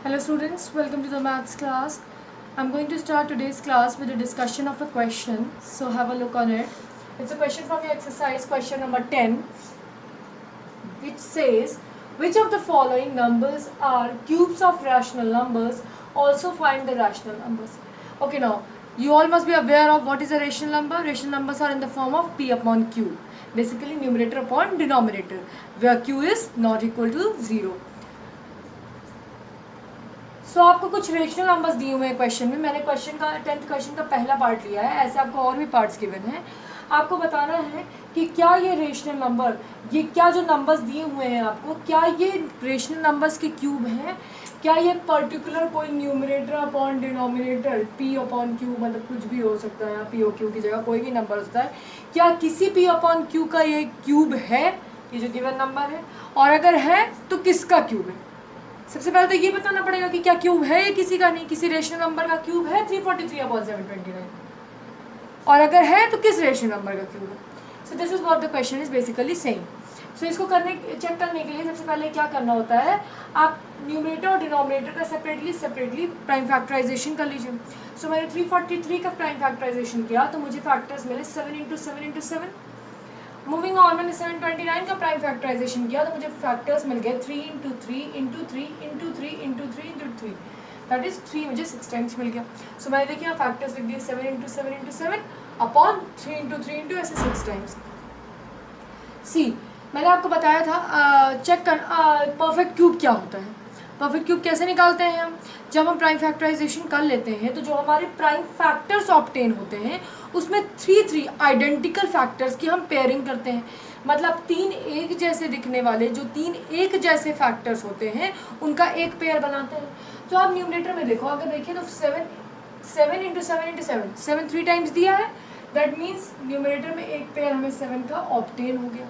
Hello students, welcome to the maths class. I'm going to start today's class with a discussion of a question. So have a look on it. It's a question from your exercise, question number 10, which says, which of the following numbers are cubes of rational numbers? Also find the rational numbers. Okay, now you all must be aware of what is a rational number. Rational numbers are in the form of p upon q. Basically numerator upon denominator, where q is not equal to 0. सो आपको कुछ rational numbers दिए हुए हैं question में. मैंने question का 10th question का पहला पार्ट लिया है. ऐसे आपको और भी पार्ट्स गिवन हैं. आपको बताना है कि क्या ये रेशनल नंबर, ये क्या जो नंबर्स दिए हुए हैं आपको, क्या ये रेशनल नंबर्स के क्यूब हैं, क्या ये पर्टिकुलर कोई numerator upon denominator P upon Q, मतलब कुछ भी हो सकता है, पी ओ क्यू की जगह कोई भी नंबर होता है, क्या किसी पी अपॉन क्यू का ये क्यूब है, ये जो गिवन नंबर है, और अगर है तो किसका क्यूब है. सबसे पहले तो ये बताना पड़ेगा कि क्या क्यूब है, ये किसी का नहीं, किसी रेशनल नंबर का क्यूब है 343/729, और अगर है तो किस रेशनल नंबर का क्यूब है. So this is what the question is basically saying. So इसको चेक करने के लिए सबसे पहले क्या करना होता है, आप न्यूमरेटर और डिनोमिनेटर का सेपरेटली प्राइम फैक्टराइजेशन कर लीजिए. सो मैंने 343 का प्राइम फैक्टराइजेशन किया तो मुझे फैक्टर्स मिले 7 × 7 × 7. मूविंग ऑन, मैंने 729 का प्राइम फैक्टराइजेशन किया तो मुझे फैक्टर्स मिल गए 3 × 3 × 3 × 3 × 3 × 3, दैट इज 3, मुझे 6 टाइम्स मिल गया. सो मैंने देखिए यहाँ फैक्टर्स लिख दिए 7 × 7 × 7 अपॉन 3 × 3 × ऐसे 6 टाइम्स. सी, मैंने आपको बताया था चेक कर परफेक्ट क्यूब क्या होता है. परफेक्ट क्यूब कैसे निकालते हैं हम, जब हम प्राइम फैक्टराइजेशन कर लेते हैं तो जो हमारे प्राइम फैक्टर्स ऑब्टेन होते हैं उसमें 3 आइडेंटिकल फैक्टर्स की हम पेयरिंग करते हैं. मतलब 3 एक जैसे दिखने वाले जो 3 एक जैसे फैक्टर्स होते हैं उनका एक पेयर बनाते हैं. तो आप न्यूमरेटर में देखो, अगर देखिए तो 7 × 7 × 7 7 3 टाइम्स दिया है, दैट मीन्स न्यूमरेटर में एक पेयर हमें 7 का ऑब्टेन हो गया.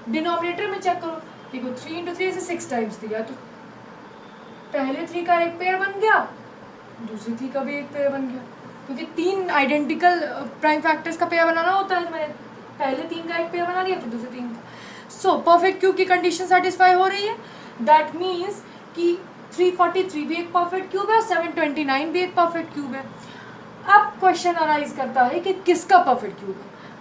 डिनोमिनेटर में चेक करो, देखो 3 × 3 ऐसे 6 टाइम्स दिया, तो पहले 3 का एक पेयर बन गया, दूसरी 3 का भी एक पेयर बन गया, क्योंकि 3 आइडेंटिकल प्राइम फैक्टर्स का पेयर बनाना होता है. तो मैंने पहले 3 का एक पेयर बना लिया, फिर दूसरे 3 का. सो परफेक्ट क्यूब की कंडीशन सेटिस्फाई हो रही है. दैट मीन्स कि 343 भी एक परफेक्ट क्यूब है और 729 भी एक परफेक्ट क्यूब है. अब क्वेश्चन अराइज करता है कि किसका परफेक्ट क्यूब है.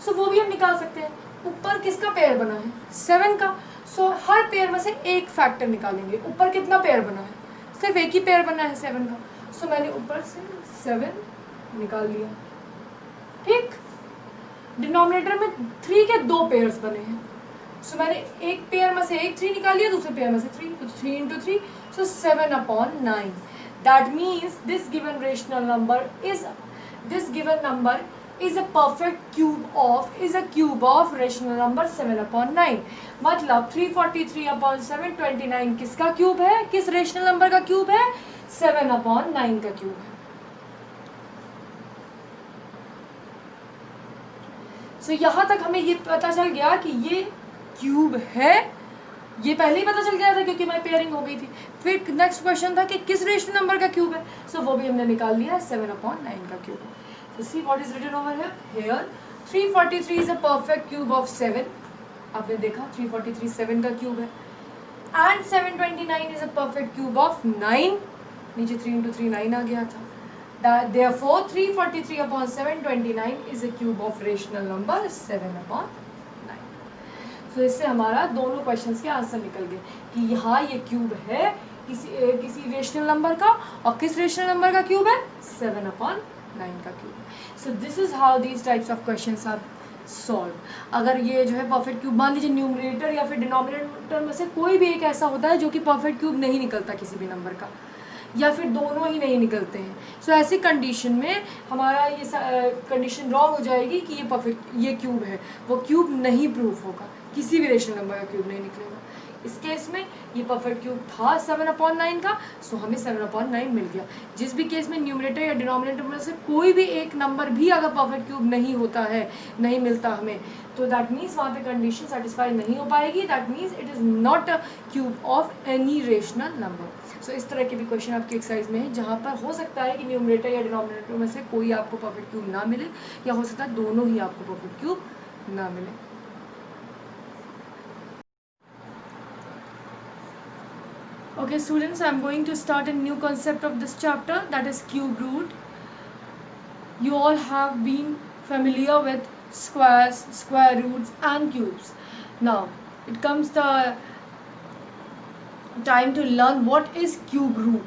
सो वो भी हम निकाल सकते हैं. ऊपर किसका पेयर बना है, 7 का. सो हर पेयर में से एक फैक्टर निकालेंगे. ऊपर कितना पेयर बना है, सिर्फ एक ही पेयर बना है 7 का. सो मैंने ऊपर से 7 निकाल लिया. ठीक, डिनोमिनेटर में 3 के 2 पेयर्स बने हैं. सो मैंने एक पेयर में से एक 3 निकाल लिया, दूसरे पेयर में से 3, तो 3 × 3, सो 7/9. That means this given rational number is a perfect cube of rational number 7/9. मतलब 343/729 किसका क्यूब है, किस रेशनल नंबर का क्यूब है, 7/9 का क्यूब है. सो यहाँ तक हमें ये पता चल गया कि ये क्यूब है. ये पहले ही पता चल गया था क्योंकि हमारी पेयरिंग हो गई थी. फिर नेक्स्ट क्वेश्चन था कि किस रेशनल नंबर का क्यूब है. सो वो भी हमने निकाल लिया, 7/9 का क्यूब है. So see what is written over here. Here 343 is a perfect cube of 7. आपने देखा 343 7 का क्यूब है. And 729 is a perfect cube of 9. नीचे 3 × 3 9 आ गया था. Therefore 343/729 is a cube of rational number 7/9. So इससे हमारा दोनों क्वेश्चंस के आंसर निकल गए कि यहाँ ये क्यूब है किसी रेशनल नंबर का, और किस रेशनल नंबर का क्यूब है, 7/9 का cube. So this is how these types of questions are solve. अगर ये जो है परफेक्ट क्यूब, मान लीजिए न्यूमरेटर या फिर डिनोमिनेटर में से कोई भी एक ऐसा होता है जो कि परफेक्ट क्यूब नहीं निकलता किसी भी नंबर का, या फिर दोनों ही नहीं निकलते हैं. सो ऐसी कंडीशन में हमारा ये कंडीशन रॉन्ग हो जाएगी कि ये परफेक्ट ये क्यूब है, वो क्यूब नहीं प्रूफ होगा, किसी भी रेशनल नंबर का क्यूब नहीं निकलेगा. इस केस में ये परफेक्ट क्यूब था 7/9 का, सो हमें 7/9 मिल गया. जिस भी केस में न्यूमरेटर या डिनोमिनेटर में से कोई भी एक नंबर भी अगर परफेक्ट क्यूब नहीं होता है, नहीं मिलता हमें, तो दैट मीन्स वहाँ पे कंडीशन सेटिस्फाई नहीं हो पाएगी. That means it is not a cube of any rational number. So इस तरह के भी क्वेश्चन आपकी एक्सरसाइज में है जहाँ पर हो सकता है कि न्यूमरेटर या डिनोमिनेटर में से कोई आपको परफेक्ट क्यूब ना मिले, या हो सकता है दोनों ही आपको परफेक्ट क्यूब ना मिले. Okay students, I am going to start a new concept of this chapter, that is cube root. You all have been familiar with squares, square roots and cubes. Now it comes the time to learn what is cube root.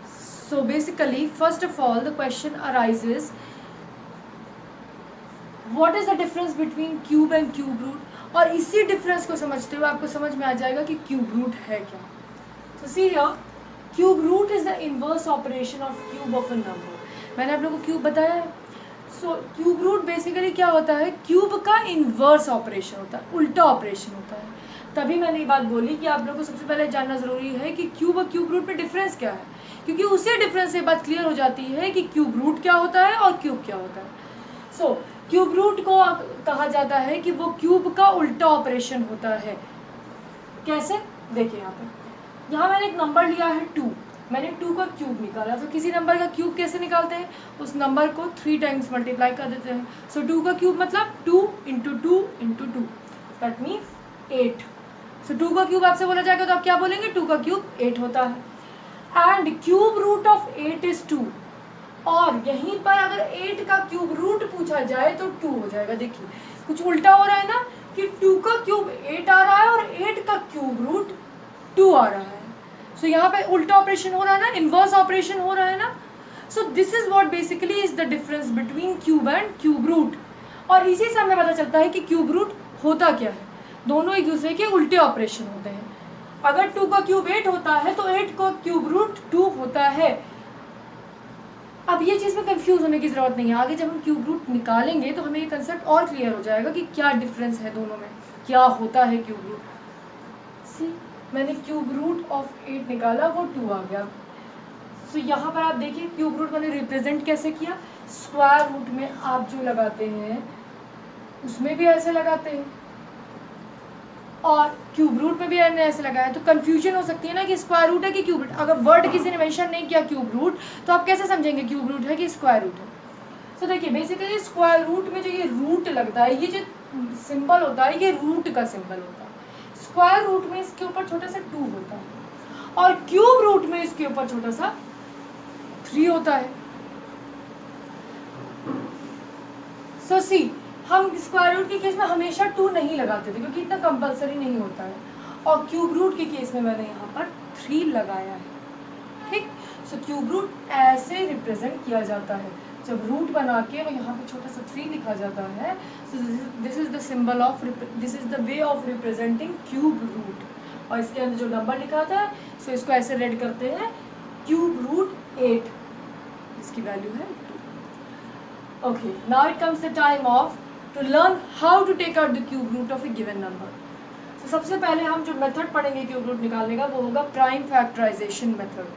So basically, first of all, the question arises, what is the difference between cube and cube root? और इसी difference को समझते हुए आपको समझ में आ जाएगा कि क्यूब रूट है क्या. So see here, cube root is the inverse operation of cube of a number. मैंने आप लोगों को क्यूब बताया है. सो क्यूब रूट बेसिकली क्या होता है, क्यूब का इन्वर्स ऑपरेशन होता है, उल्टा ऑपरेशन होता है. तभी मैंने ये बात बोली कि आप लोगों को सबसे पहले जानना ज़रूरी है कि क्यूब और क्यूब रूट में डिफरेंस क्या है, क्योंकि उसी डिफरेंस से बात क्लियर हो जाती है कि क्यूब रूट क्या होता है और क्यूब क्या होता है. सो क्यूब रूट को कहा जाता है कि वो क्यूब का उल्टा ऑपरेशन होता है. कैसे, देखिए यहाँ मैंने एक नंबर लिया है 2, मैंने 2 का क्यूब निकाला. तो किसी नंबर का क्यूब कैसे निकालते हैं, उस नंबर को 3 टाइम्स मल्टीप्लाई कर देते हैं. सो 2 का क्यूब मतलब 2 इंटू 2 इंटू 2, दैट मीन्स 8. सो 2 का क्यूब आपसे बोला जाएगा तो आप क्या बोलेंगे, 2 का क्यूब 8 होता है. And cube root of 8 is 2. और यहीं पर अगर 8 का क्यूब रूट पूछा जाए तो 2 हो जाएगा. देखिए कुछ उल्टा हो रहा है ना, कि 2 का क्यूब 8 आ रहा है और 8 का क्यूब रूट 2 आ रहा है. सो यहाँ पे उल्टा ऑपरेशन हो रहा है ना, इन्वर्स ऑपरेशन हो रहा है ना. So this is what basically is the difference between cube and cube root. और इसी से हमें पता चलता है कि क्यूब रूट होता क्या है. दोनों एक दूसरे के उल्टे ऑपरेशन होते हैं. अगर 2 का क्यूब 8 होता है तो 8 का क्यूब रूट 2 होता है. अब ये चीज़ में कंफ्यूज होने की ज़रूरत नहीं है. आगे जब हम क्यूब रूट निकालेंगे तो हमें ये कंसेप्ट और क्लियर हो जाएगा कि क्या डिफरेंस है दोनों में, क्या होता है क्यूब रूट. सी, मैंने क्यूब रूट ऑफ 8 निकाला, वो 2 आ गया. सो यहाँ पर आप देखिए क्यूब रूट मैंने रिप्रेजेंट कैसे किया. स्क्वायर रूट में आप जो लगाते हैं उसमें भी ऐसे लगाते हैं और क्यूब रूट में भी हमने ऐसे लगाया. तो कंफ्यूजन हो सकती है ना कि स्क्वायर रूट है कि क्यूब रूट. अगर वर्ड किसी ने मेंशन नहीं किया क्यूब रूट तो आप कैसे समझेंगे क्यूब रूट है कि स्क्वायर रूट है. तो देखिए बेसिकली स्क्वायर रूट में जो ये रूट लगता है, ये जो सिंबल होता है, ये रूट का सिंबल होता है. स्क्वायर रूट में इसके ऊपर छोटा सा 2 होता है और क्यूब रूट में इसके ऊपर छोटा सा 3 होता है. सो सी, हम स्क्वायर रूट के केस में हमेशा 2 नहीं लगाते थे क्योंकि इतना कंपलसरी नहीं होता है. और क्यूब रूट के केस में मैंने यहाँ पर 3 लगाया है. ठीक. सो क्यूब रूट ऐसे रिप्रेजेंट किया जाता है. जब रूट बना के और यहाँ पे छोटा सा 3 लिखा जाता है. So this is the symbol of, this is the way of representing cube root. और इसके अंदर जो नंबर लिखा था सो इसको ऐसे रेड करते हैं क्यूब रूट 8, इसकी वैल्यू है 2. Okay, now it comes the time of to learn how to take out the cube root of a given number. So सबसे पहले हम जो मेथड पढ़ेंगे क्यूब रूट निकालने का वो होगा prime factorization method.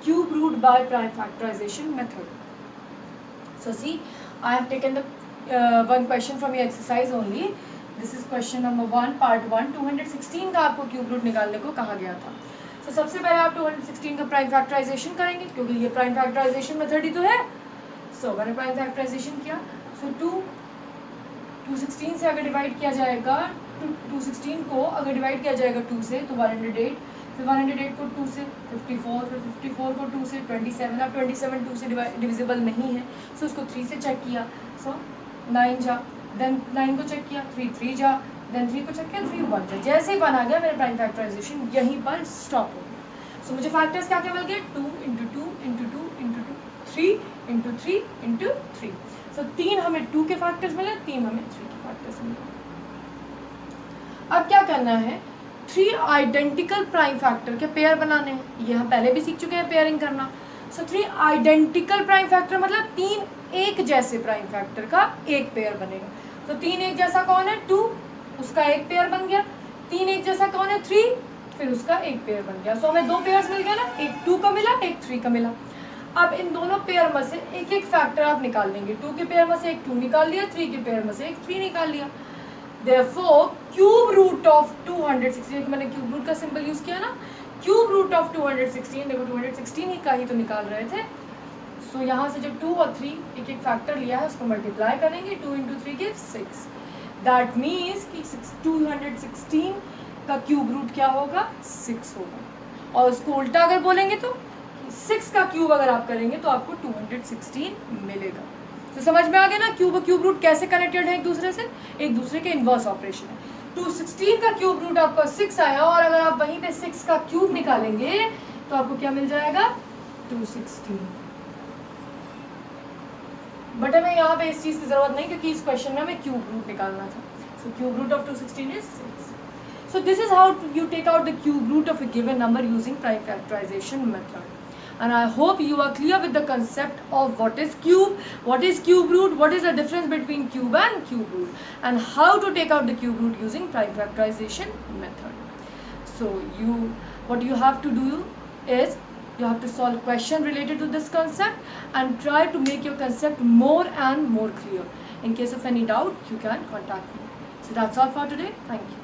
Cube root by prime factorization method. So see, I have taken the one question from your exercise only. This is question number 1 part 1. 216 का आपको क्यूब रूट निकालने को कहा गया था. So सबसे पहले आप 216 का प्राइम फैक्टराइजेशन करेंगे क्योंकि ये प्राइम फैक्टराइजेशन मेथड ही तो है. So मैंने प्राइम फैक्टराइजेशन किया. So 216 से अगर डिवाइड किया जाएगा, 216 को अगर डिवाइड किया जाएगा 2 से तो 108, फिर 108 को 2 से 54, फिर 54 को 2 से 27. अब 27 2 से डिविजिबल नहीं है. सो उसको 3 से चेक किया. सो 9 जा, देन 9 को चेक किया, 3 जा, देन 3 को चेक किया, 3 1 जा. जैसे ही 1 आ गया मेरा प्राइम फैक्टराइजेशन यहीं पर स्टॉप हो गया. सो मुझे फैक्टर्स क्या क्या मिल गए, 2 into 2 into 2 into 2, 3 into 3 into 3. सो 3 हमें 2 के फैक्टर्स मिले, 3 हमें 3 के फैक्टर्स मिले. अब क्या करना है, 3 आइडेंटिकल प्राइम फैक्टर के पेयर बनाने हैं. ये हम पहले भी सीख चुके हैं पेयरिंग करना. सो 3 आइडेंटिकल प्राइम फैक्टर मतलब 3 एक जैसे प्राइम फैक्टर का एक पेयर बनेगा. तो 3 एक जैसा कौन है, 2, उसका एक पेयर बन गया. 3 एक जैसा कौन है, 3, फिर उसका एक पेयर बन गया. सो हमें 2 पेयर्स मिल गया ना, एक 2 का मिला, एक 3 का मिला. अब इन दोनों पेयर में से एक एक फैक्टर आप निकाल लेंगे. 2 के पेयर में से एक 2 निकाल लिया, 3 के पेयर में से एक 3 निकाल लिया. Therefore, क्यूब रूट ऑफ 216, मैंने क्यूब रूट का सिंबल यूज किया ना, क्यूब रूट ऑफ 216, देखो 216 का ही तो निकाल रहे थे. सो यहाँ से जब 2 और 3 एक एक फैक्टर लिया है उसको मल्टीप्लाई करेंगे. 2 इंटू 3 गिव्स 6. दैट मीन्स कि 216 का क्यूब रूट क्या होगा, 6 होगा। और उसको उल्टा अगर बोलेंगे तो 6 का क्यूब अगर आप करेंगे तो आपको 216 मिलेगा। तो समझ में आ गया ना क्यूब रूट कैसे कनेक्टेड है एक दूसरे से, एक दूसरे के इन्वर्स ऑपरेशन है। 216 का क्यूब रूट आपका 6 आया, और अगर आप वहीं पे 6 का क्यूब निकालेंगे तो आपको क्या मिल जाएगा, 216। बट हमें यहाँ पे इस चीज़ की जरूरत नहीं, क्योंकि इस क्वेश्चन में हमें क्यूब रूट निकालना था। So cube root of 216 is 6. So this is how you take out the cube root of a given number using prime factorization method. And I hope you are clear with the concept of what is cube root, what is the difference between cube and cube root, and how to take out the cube root using prime factorization method. So what you have to do is you have to solve question related to this concept and try to make your concept more and more clear. In case of any doubt, you can contact me. So that's all for today. Thank you.